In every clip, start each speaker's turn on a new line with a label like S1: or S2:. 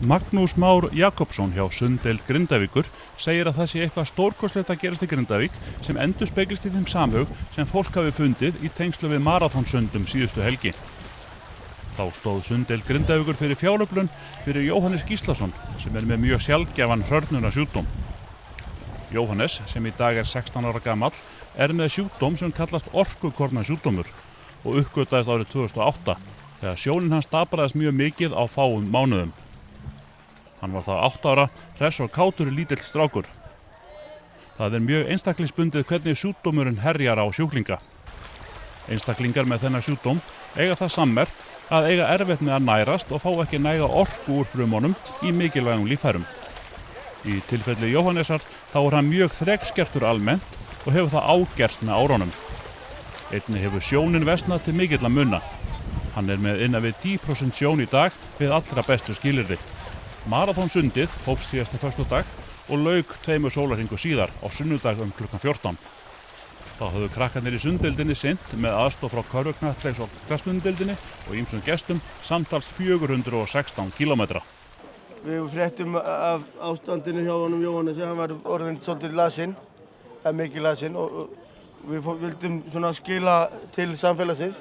S1: Magnús Már Jakobsson hjá Sunddeild Grindavíkur segir að það sé eitthvað stórkostlegt að gerast í Grindavík sem endurspeglist í þeim samhug sem fólk hafi fundið í tengslu við maraþonsundum síðustu helgi. Þá stóð Sunddeild Grindavíkur fyrir fjáröflun fyrir Jóhannes Gíslason sem með mjög sjaldgæfan hrörnunarsjúkdóm. Jóhannes, sem í dag 16 ára gamall, með sjúkdóm sem kallast orkukornasjúkdómur og uppgötvaðist árið 2008 þegar sjónin hans dabraðist mjög mikið á fáum mánuðum. Hann var þá 8 ára, hress og kátur lítill strákur. Það mjög einstaklingsbundið hvernig sjúkdómurinn herjar á sjúklinga. Einstaklingar með þennan sjúkdóm eiga það sammerkt að eiga erfitt með að nærast og fá ekki næga orku úr frumunum í mikilvægum líffærum. Í tilfelli Jóhannesar þá hann mjög þrekskertur almennt og hefur það ágerst með árunum. Einnig hefur sjónin versnað til mikilla muna. Hann með innan við 10% sjón í dag við allra bestu skilyrði. Maraþonsundið hófst síðasta föstudag og lauk 2 sólarhringum síðar á sunnudag klukkan 14. Þá höfðu krakkarnir í Sunddeildinni sinnt með aðstoð frá körfuknattleiks- og knattspyrnudeildinni og ýmsum gestum samtals 416 kílómetra.
S2: Við fréttum af ástandinu hjá honum Jóhannesi, hann var orðinn svolítið lasinn, mikið lasinn og við vildum svona skila til samfélagsins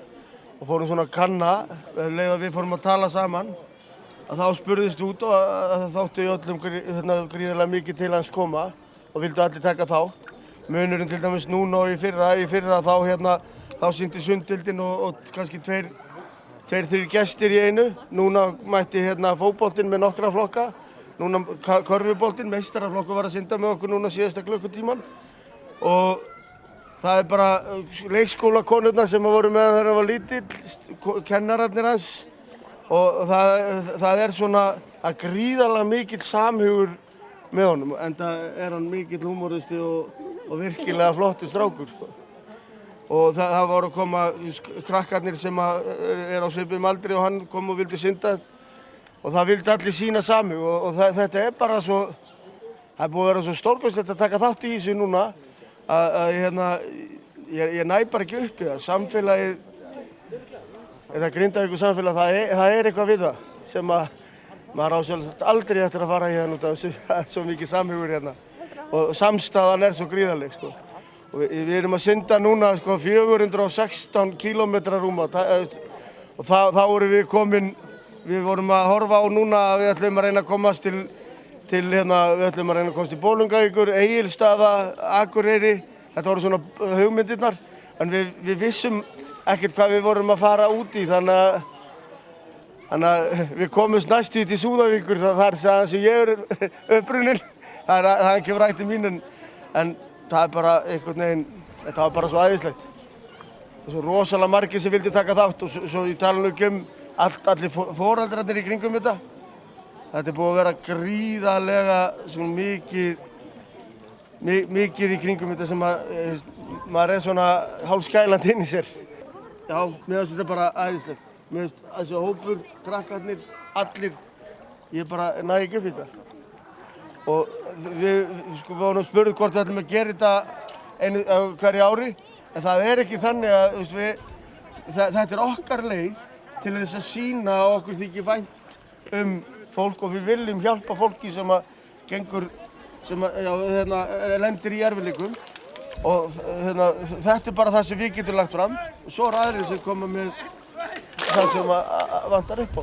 S2: og fórum svona að kanna, leið að við fórum að tala saman. Að þá spurðist út og að það þáttu í öllum gríðarlega mikið til hans koma og vildu allir taka þátt. Munurinn til dæmis núna og í fyrra þá sýndi Sunddeildin og kannski 2-3 gestir í einu. Núna mætti fótboltinn með nokkra flokka. Núna körfuboltinn, meistaraflokkur var að synda með okkur núna síðasta klukkutíman. Og það bara leikskólakonurnar sem voru með þegar hann var lítill, kennararnir hans. Og það svona að gríðarlega mikill samhugur með honum, enda hann mikill húmoristi og virkilega flottur strákur. Sko. Og það voru að koma krakkarnir sem á svipuðum aldri og hann kom og vildi synda og það vildi allir sýna samhug og þetta bara svo, það búið að vera svo stórkostlegt að taka þátt í þessu núna að ég næ bara ekki upp í það. Samfélagið, þetta Grindavíkur samfélag, það eitthvað við það sem maður á sjálfsagt aldrei eftir að fara hérna út af þessu, það svo mikið samhugur hérna og samstaðan svo gríðarleg sko. Og við erum að synda núna sko 416 kílómetra rúma og þá vorum við komin, við vorum að horfa á núna að við ætlum að reyna að komast við ætlum að reyna að komast til Bolungarvíkur, Egilsstaða, Akureyri, þetta voru svona hugmyndirnar en við vissum ekkert hvað við vorum að fara út í þannig að við komumst næst í til Súðavíkur þar sem ég upprunnin, það ekki rætti mín en það bara einhvern veginn, þetta var bara svo æðislegt. Það svo rosalega margir sem vildi taka þátt og svo ég tala nú ekki allir foreldrarnir í kringum þetta. Þetta búið að vera gríðarlega svona mikið í kringum þetta sem maður svona hálfskælandi inn í sér. Já, mér finnst þetta bara æðislegt. Mér finnst þessi hópur, krakkarnir, allir, ég bara næ ekki upp í þetta. Og við vorum spurðið hvort við ætlum að gera þetta hverju ári, en það ekki þannig að þetta okkar leið til þess að sýna að okkur þykir vænt fólk og við viljum hjálpa fólki sem lendir í erfiðleikum. Og þetta bara það sem við getum lagt fram og svo aðrir sem koma með það sem vantar upp á.